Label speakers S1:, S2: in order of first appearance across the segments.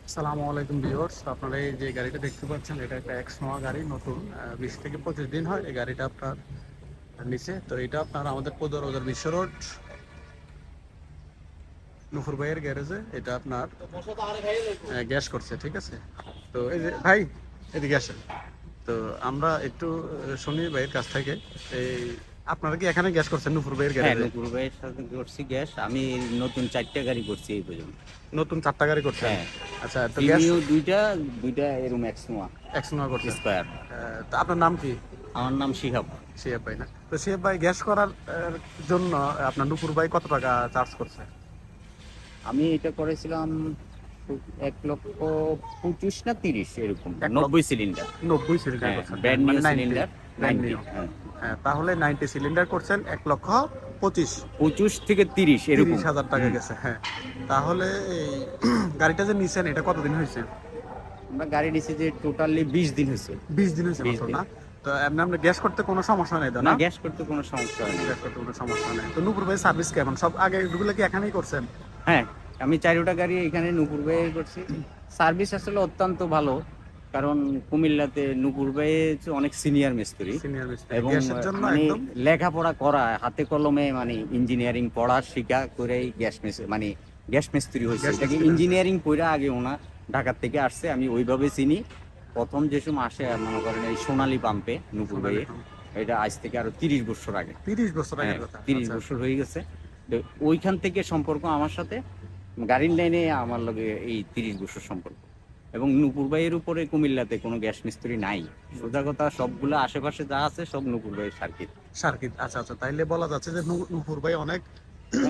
S1: আসসালামু আলাইকুম ভিউয়ার্স, আপনারা এই যে গাড়িটা দেখতে পাচ্ছেন এটা একটা এক্স নোয়া গাড়ি, নতুন 20 থেকে 25 দিন হয় এই গাড়িটা আপনার নিচে। তো এটা আপনার আমাদের পদরবাজার বিশ্ব রোড নুপুর ভাইয়ের গ্যারেজে এটা আপনার গ্যাস করছে, ঠিক আছে। তো এই যে ভাই এদিকে আসেন, তো আমরা একটু শুনি ভাইয়ের কাছ থেকে। এই আপনারা কি এখানে গ্যাস করছেন নুপুর ভাইয়ের
S2: হ্যাঁ,
S1: গ্যারেজে?
S2: নুপুর ভাইয়ের সাথে করছি গ্যাস। আমি নতুন 4টা গাড়ি করছি এই পর্যন্ত।
S1: নতুন 4টা গাড়ি করছেন?
S2: হ্যাঁ,
S1: আচ্ছা, তো গ্যাস
S2: সিমিও দুইটা এরম এক্স নোয়া
S1: এক্স নোয়া করছেন।
S2: স্কোয়ার।
S1: তো আপনার নাম কি?
S2: আমার নাম শিহাব।
S1: শিহাব ভাই না? তো শিহাব ভাই, গ্যাস করার জন্য আপনার নুপুর ভাই কত টাকা চার্জ করছে?
S2: আমি এটা করেছিলাম 1,25,000 না 30 এরকম,
S1: 1 লক্ষ
S2: 90 সিলিন্ডার।
S1: 90 সিলিন্ডার
S2: হ্যাঁ,
S1: করছেন?
S2: ব্র্যান্ড
S1: মানে
S2: নিউ
S1: 90
S2: সিলিন্ডার।
S1: Brand
S2: 90,
S1: new.
S2: হ্যাঁ,
S1: হ্যাঁ, তাহলে 90 সিলিন্ডার করছেন 1,25,000
S2: 25 থেকে 30 এরকম।
S1: 30,000 টাকা গেছে। হ্যাঁ, তাহলে এই গাড়িটা যে নিছেন এটা কতদিন হয়েছে?
S2: আমরা গাড়ি নিছি যে টোটালি 20 দিন হয়েছে।
S1: 20 দিন হয়েছে
S2: 20
S1: মাত্র
S2: দিন।
S1: না? তো এমনি আপনার গ্যাস করতে কোনো সমস্যা নেই তো
S2: না,
S1: না?
S2: গ্যাস করতে কোনো সমস্যা হয় না।
S1: গ্যাস করতে কোনো সমস্যা নেই। তো নূপুর ভাই সার্ভিস কেমন? সব আগে এগুলো কি এখানেই করছেন?
S2: হ্যাঁ, আমি 4টা গাড়ি এখানে নুপুর ভাইয়ের করছি। সার্ভিস আসলে অত্যন্ত ভালো, কারণ কুমিল্লাতে নুপুর ভাই হচ্ছে অনেক সিনিয়র মিস্ত্রি
S1: সিনিয়র মিস্ত্রি
S2: এবং
S1: গ্যাসের জন্য
S2: মানে
S1: একদম।
S2: লেখাপড়া করা হাতে কলমে, মানে ইঞ্জিনিয়ারিং পড়া শিখা করেই গ্যাস মিস্ত্রি হয়েছে।
S1: গ্যাস
S2: এটাকে
S1: মিস্ত্রি।
S2: ইঞ্জিনিয়ারিং পড়া আগে ওনা ঢাকার থেকে আসছে, আমি ওইভাবে চিনি। প্রথম যে সময় আসে মনে করেন এই সোনালী পাম্পে নুপুর ভাইয়ে, এটা আজ থেকে আরো 30 বছর আগে।
S1: 30 বছর আগের
S2: হ্যাঁ,
S1: কথা।
S2: 30
S1: আচ্ছা।
S2: বছর হয়ে গেছে। তো ওইখান থেকে সম্পর্ক আমার সাথে, গাড়ির লাইনে আমার লগে এই 30 বছর সম্পর্ক। এবং নুপুর ভাইয়ের উপরে কুমিল্লাতে কোনো গ্যাস মিস্ত্রি নাই। সোজা কথা, সবগুলো আশেপাশে যা আছে সব নুপুর ভাইয়ের সার্কিট।
S1: সার্কিট। আচ্ছা আচ্ছা, তাইলে বলা যাচ্ছে যে নূপুর ভাই অনেক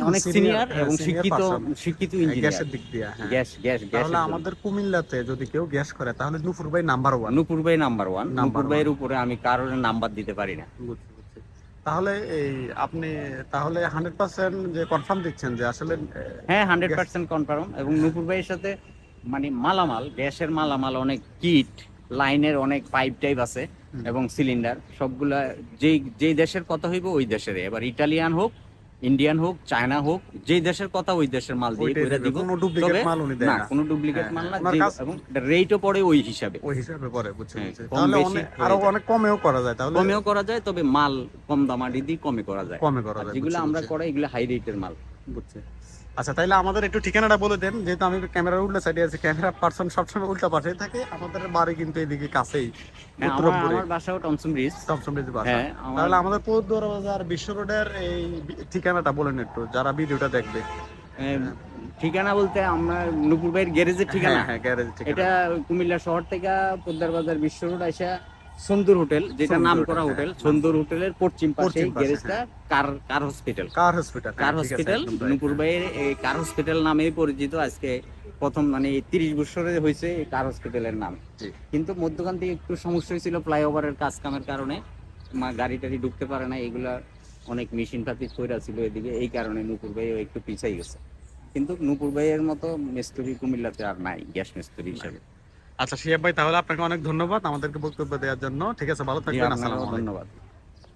S2: অনেক সিনিয়র এবং
S1: সিনিয়র
S2: শিক্ষিত
S1: পারসন
S2: শিক্ষিত ইঞ্জিনিয়ার।
S1: গ্যাসের দিক দিয়ে। হ্যাঁ,
S2: গ্যাস গ্যাস
S1: তাহলে
S2: গ্যাসের
S1: আমাদের কুমিল্লাতে যদি কেউ গ্যাস করে তাহলে নূপুর ভাই নাম্বার ওয়ান।
S2: নুপুর ভাই number one.
S1: Number
S2: Nupur
S1: one.
S2: ভাইয়ের উপরে আমি কারোর নাম্বার দিতে পারি না।
S1: বুঝছি বুঝছি। তাহলে এই আপনি তাহলে 100% যে কনফার্ম দিচ্ছেন যে আসলে
S2: হ্যাঁ,
S1: গ্যাস।
S2: 100% কনফার্ম। এবং নুপুর ভাইয়ের সাথে মানে মালামাল, গ্যাসের মালামাল, অনেক কিট, লাইনের অনেক পাইপ টাইপ আছে এবং সিলিন্ডার সবগুলা যেই যেই দেশের কথা হইব ওই দেশের। এবার ইটালিয়ান হোক, ইন্ডিয়ান হোক, চায়না হোক, যেই দেশের কথা ওই দেশের মাল দিয়ে
S1: ওইটাই
S2: কইরা
S1: দিবে,
S2: দিব।
S1: কোনো ডুপ্লিকেট
S2: তবে
S1: মাল উনি দেয়
S2: না,
S1: না।
S2: কোনো ডুপ্লিকেট
S1: হ্যাঁ,
S2: মাল
S1: হ্যাঁ,
S2: না,
S1: ওনার কাজ
S2: এবং রেটও পড়ে ওই হিসাবে।
S1: ওই হিসাবে করে, বুঝছি
S2: হ্যাঁ,
S1: বুঝছি।
S2: কম
S1: তাহলে
S2: বেশি
S1: অনেক
S2: হয়ে
S1: আরো
S2: যায়।
S1: অনেক কমেও করা যায় তাহলে।
S2: কমেও করা যায়, তবে মাল কম দামাটি দিয়ে কমে করা যায়।
S1: কমে করা
S2: আর
S1: যায়,
S2: যেগুলো
S1: বুঝছি
S2: আমরা
S1: বুঝছি।
S2: করাই এগুলো হাই রেটের মাল।
S1: বুঝছি। আচ্ছা, তাইলে আমাদের একটু ঠিকানাটা বলে দেন, যেহেতু আমি ক্যামেরার উল্টা সাইডে আছি, ক্যামেরা পার্সন সবসময় উল্টা পাশে থাকে। আমাদের বাড়ি কিন্তু এদিকে কাছেই,
S2: হ্যাঁ, আমার
S1: উত্তরপুরে,
S2: আমার বাসাও টমসম ব্রিজ।
S1: টমসম-ব্রিজ বাসা।
S2: হ্যাঁ, আমার
S1: তাহলে আমাদের পৌরদরবাজার বিশ্ব রোডের এই ঠিকানাটা বলেন একটু, যারা ভিডিওটা দেখবে।
S2: ঠিকানা বলতে আমরা নুপুর ভাইয়ের গ্যারেজের ঠিকানা।
S1: হ্যাঁ হ্যাঁ, গ্যারেজ ঠিকানা।
S2: এটা কুমিল্লা শহর থেকে পোদ্দার বাজার বিশ্ব রোড আইসা সুন্দর হোটেল, যেটা
S1: সুন্দর
S2: নাম
S1: হোটেল,
S2: করা
S1: হ্যাঁ,
S2: হোটেল,
S1: নাম
S2: সুন্দর
S1: করা।
S2: হোটেলের পশ্চিম পাশে
S1: পশ্চিম পাশে,
S2: গ্যারেজটা। কার হসপিটাল।
S1: কার হসপিটাল।
S2: কার
S1: হ্যাঁ, ঠিক আছে,
S2: হসপিটাল
S1: একদম right,
S2: নুপুর
S1: হ্যাঁ।
S2: ভাইয়ের এই কার হসপিটাল নামে পরিচিত। আজকে প্রথম মানে এই 30 বছরে হয়েছে এই কার হসপিটালের নাম।
S1: জি।
S2: কিন্তু মধ্যখান থেকে একটু সমস্যা হয়েছিল ফ্লাইওভারের কাজ কামের কারণে, গাড়ি টাড়ি ঢুকতে পারে না, এগুলা অনেক মেশিন পাতি কইরা ছিল এদিকে, এই কারণে নুপুর ভাই একটু পিছাই গেছে। কিন্তু নুপুর ভাইয়ের মতো মিস্ত্রি কুমিল্লাতে আর নাই গ্যাস মিস্ত্রি হিসাবে।
S1: আচ্ছা শিহাব ভাই, তাহলে আপনাকে অনেক ধন্যবাদ আমাদেরকে বক্তব্য দেওয়ার জন্য। ঠিক আছে, ভালো
S2: জি,
S1: থাকবেন।
S2: আপনাকেও
S1: আসসালামু আলাইকুম।
S2: ধন্যবাদ।